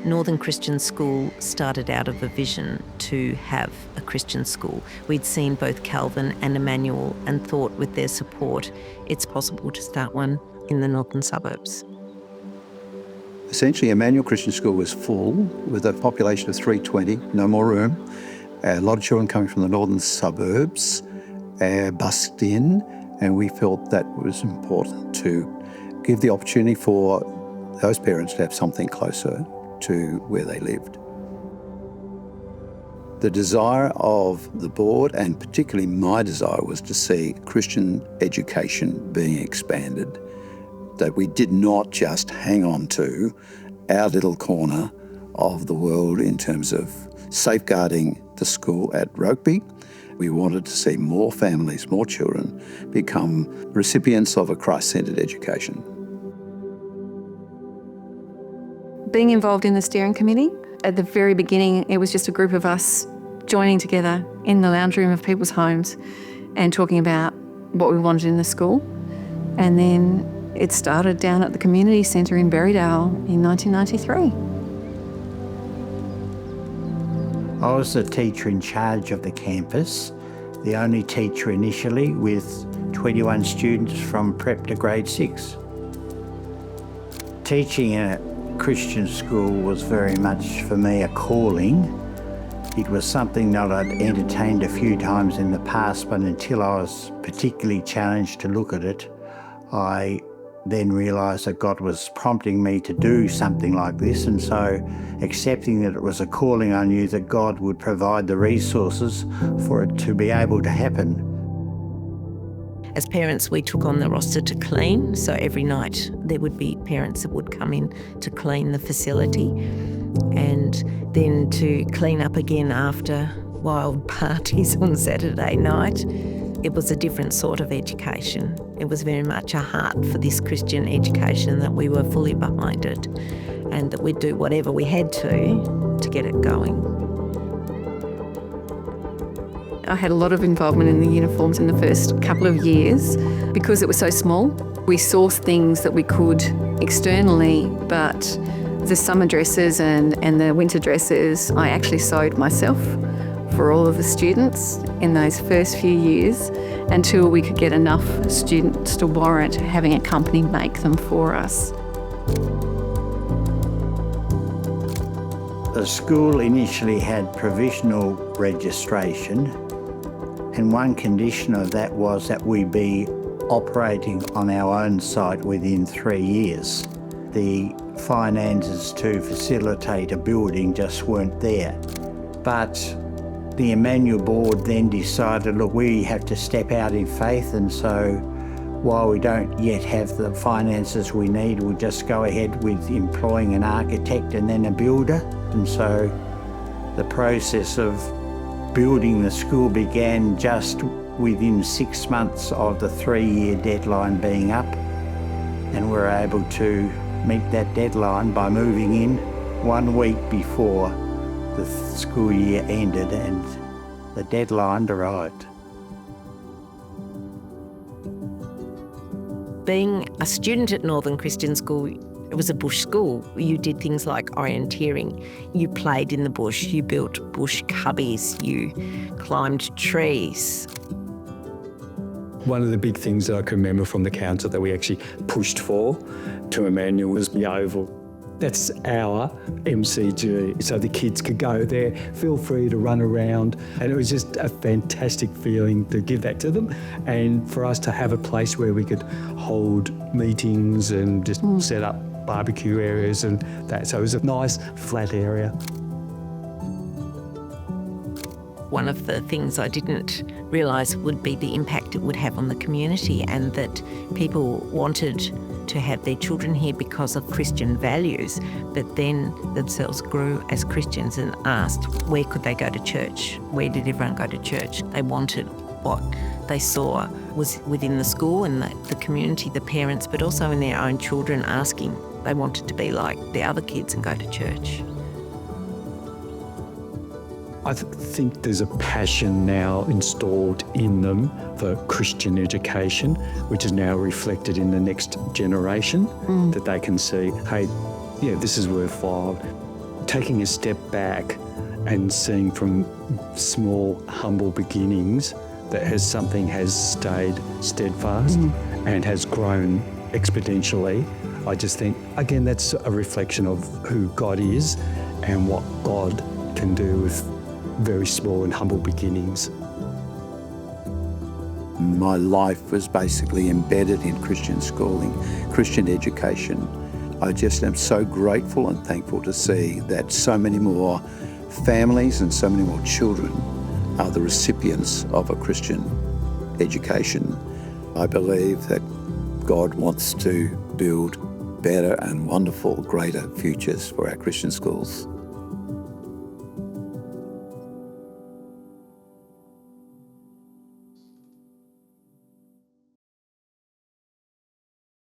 Northern Christian School started out of a vision to have a Christian school. We'd seen both Calvin and Emmanuel and thought with their support it's possible to start one in the northern suburbs. Essentially, Emmanuel Christian School was full with a population of 320, no more room. A lot of children coming from the northern suburbs, bussed in, and we felt that was important to give the opportunity for those parents to have something closer to where they lived. The desire of the board, and particularly my desire, was to see Christian education being expanded, that we did not just hang on to our little corner of the world in terms of safeguarding the school at Rokeby. We wanted to see more families, more children become recipients of a Christ-centred education. Being involved in the steering committee, at the very beginning, it was just a group of us joining together in the lounge room of people's homes and talking about what we wanted in the school. And then it started down at the community centre in Berrydale in 1993. I was the teacher in charge of the campus, the only teacher initially with 21 students from prep to grade 6. Teaching in a Christian school was very much for me a calling. It was something that I'd entertained a few times in the past, but until I was particularly challenged to look at it, I then realised that God was prompting me to do something like this, and so accepting that it was a calling, I knew that God would provide the resources for it to be able to happen. As parents, we took on the roster to clean, so every night there would be parents that would come in to clean the facility, and then to clean up again after wild parties on Saturday night. It was a different sort of education. It was very much a heart for this Christian education, that we were fully behind it and that we'd do whatever we had to get it going. I had a lot of involvement in the uniforms in the first couple of years. Because it was so small, we sourced things that we could externally, but the summer dresses and the winter dresses I actually sewed myself for all of the students in those first few years until we could get enough students to warrant having a company make them for us. The school initially had provisional registration, and one condition of that was that we be operating on our own site within 3 years. The finances to facilitate a building just weren't there. But the Emmanuel board then decided, look, we have to step out in faith, and so while we don't yet have the finances we need, we'll just go ahead with employing an architect and then a builder. And so the process of building the school began just within 6 months of the 3-year deadline being up, and we're able to meet that deadline by moving in 1 week before the school year ended and the deadline arrived. Being a student at Northern Christian School, it was a bush school. You did things like orienteering. You played in the bush. You built bush cubbies. You climbed trees. One of the big things that I can remember from the council that we actually pushed for to Emmanuel was the oval. That's our MCG, so the kids could go there, feel free to run around, and it was just a fantastic feeling to give that to them and for us to have a place where we could hold meetings and just set up barbecue areas and that. So it was a nice flat area. One of the things I didn't realise would be the impact it would have on the community, and that people wanted to have their children here because of Christian values, but then themselves grew as Christians and asked where could they go to church? Where did everyone go to church? They wanted what they saw was within the school and the community, the parents, but also in their own children asking. They wanted to be like the other kids and go to church. I think there's a passion now installed in them for Christian education, which is now reflected in the next generation, that they can see, hey, yeah, this is worthwhile. taking a step back and seeing from small, humble beginnings that something has stayed steadfast and has grown exponentially. I just think, again, that's a reflection of who God is and what God can do with very small and humble beginnings. My life was basically embedded in Christian schooling, Christian education. I just am so grateful and thankful to see that so many more families and so many more children are the recipients of a Christian education. I believe that God wants to build better and wonderful, greater futures for our Christian schools.